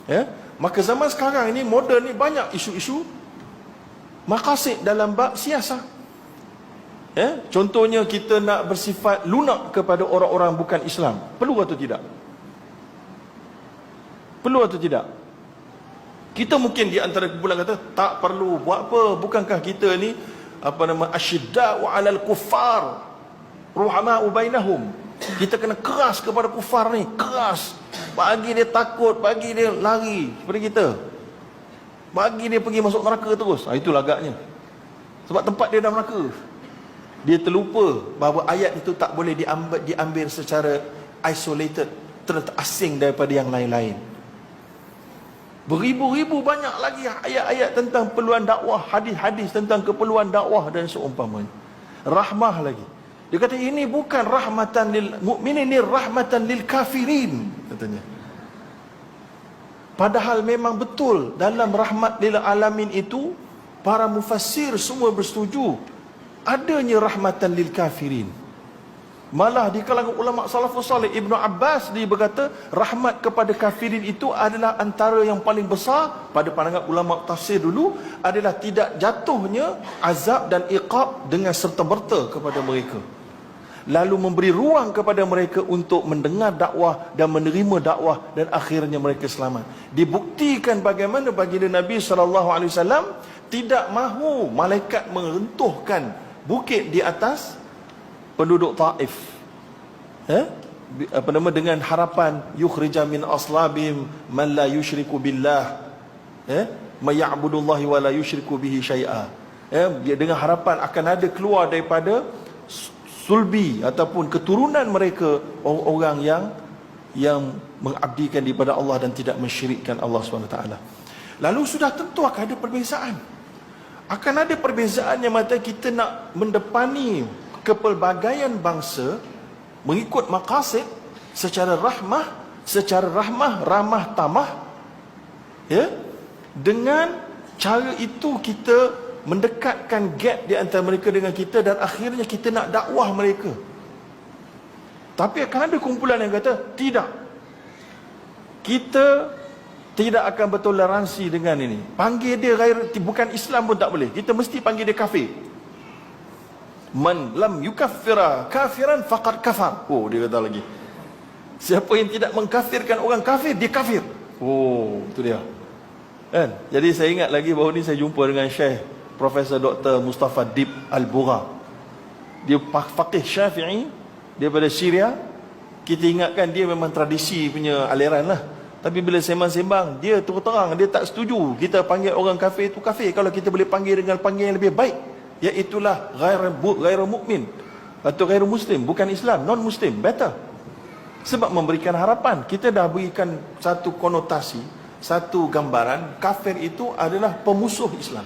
Ya, maka zaman sekarang ini moden ni banyak isu-isu maqasid dalam bab siasah. Ya, contohnya kita nak bersifat lunak kepada orang-orang bukan Islam. Perlu atau tidak? Perlu atau tidak? Kita mungkin di antara kumpulan kata tak perlu, buat apa? Bukankah kita ni asyidda'u 'alal kuffar ruhama'u bainahum. Kita kena keras kepada kufar ni, keras. Bagi dia takut, bagi dia lari seperti kita. Bagi dia pergi masuk neraka terus. Itulah agaknya. Sebab tempat dia dalam neraka. Dia terlupa bahawa ayat itu tak boleh diambil secara isolated, terasing daripada yang lain-lain. Beribu-ribu banyak lagi ayat-ayat tentang perluan dakwah, hadis-hadis tentang keperluan dakwah dan seumpamanya. Rahmah lagi. Dia kata ini bukan rahmatan lil mukminin, ini rahmatan lil kafirin, katanya. Padahal memang betul dalam rahmat lil alamin itu para mufassir semua bersetuju adanya rahmatan lil kafirin. Malah di kalangan ulama salafus salih, Ibnu Abbas dia berkata rahmat kepada kafirin itu adalah antara yang paling besar pada pandangan ulama tafsir dulu, adalah tidak jatuhnya azab dan iqab dengan serta-merta kepada mereka, lalu memberi ruang kepada mereka untuk mendengar dakwah dan menerima dakwah dan akhirnya mereka selamat. Dibuktikan bagaimana baginda Nabi SAW tidak mahu malaikat meruntuhkan bukit di atas penduduk Taif, dengan harapan yukhrija min aslabihim man la yusyriku billah, maya'budullahi wa la yusyriku bihi syai'a, dengan harapan akan ada keluar daripada sulbi ataupun keturunan mereka orang-orang yang mengabdikan kepada Allah dan tidak mensyirikkan Allah SWT. Lalu sudah tentu akan ada perbezaan. Akan ada perbezaan yang mata kita nak mendepani kepelbagaian bangsa mengikut maqasid secara ramah tamah, ya, dengan cara itu kita mendekatkan gap di antara mereka dengan kita dan akhirnya kita nak dakwah mereka. Tapi akan ada kumpulan yang kata tidak, kita tidak akan bertoleransi dengan ini. Panggil dia bukan Islam pun tak boleh, kita mesti panggil dia kafir. Man lam yukaffira kafiran faqad kafar. Dia kata lagi, siapa yang tidak mengkafirkan orang kafir, dia kafir. Itu dia kan. Jadi saya ingat lagi bahawa ni saya jumpa dengan Syekh Profesor Dr. Mustafa Dib Al-Bugha. Dia faqih Syafi'i daripada Syria. Kita ingatkan dia memang tradisi punya aliran lah. Tapi bila sembang-sembang, dia terus terang dia tak setuju kita panggil orang kafir itu kafir kalau kita boleh panggil dengan panggilan yang lebih baik, iaitulah ghairu mukmin atau ghairu muslim, bukan Islam, non muslim, better. Sebab memberikan harapan. Kita dah berikan satu konotasi, satu gambaran kafir itu adalah pemusuh Islam.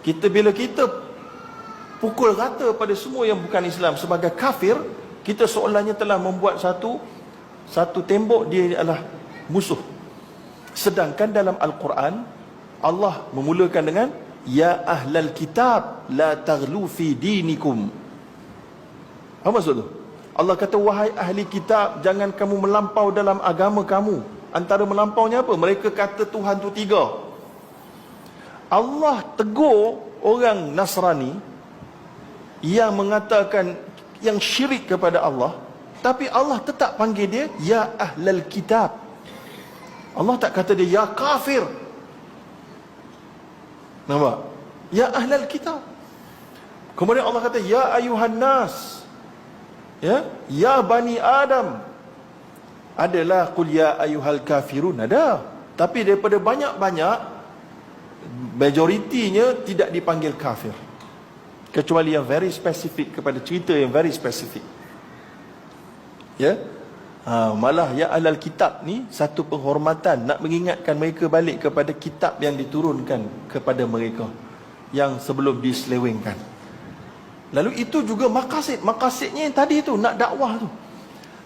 Bila kita pukul rata pada semua yang bukan Islam sebagai kafir, kita seolahnya telah membuat satu tembok dia adalah musuh. Sedangkan dalam Al-Quran Allah memulakan dengan ya ahlal kitab la taghlu fi dinikum. Apa maksud tu? Allah kata wahai ahli kitab, jangan kamu melampau dalam agama kamu. Antara melampaunya apa? Mereka kata Tuhan tu tiga. Allah tegur orang Nasrani yang mengatakan yang syirik kepada Allah, tapi Allah tetap panggil dia ya ahlal kitab. Allah tak kata dia ya kafir. Nampak? Ya ahlal kitab. Kemudian Allah kata ya ayuhan nas, ya bani Adam. Adalah qul ya ayuhal kafirun, ada. Tapi daripada banyak-banyak, majoritinya tidak dipanggil kafir, kecuali yang very spesifik, kepada cerita yang very spesifik. Malah ya ahlal kitab ni satu penghormatan, nak mengingatkan mereka balik kepada kitab yang diturunkan kepada mereka yang sebelum diselewengkan. Lalu itu juga maqasidnya yang tadi tu, nak dakwah tu.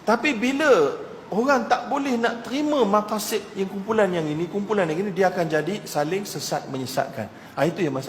Tapi bila orang tak boleh nak terima maqasid yang kumpulan yang ini, dia akan jadi saling sesat menyesatkan. Itu yang masalah.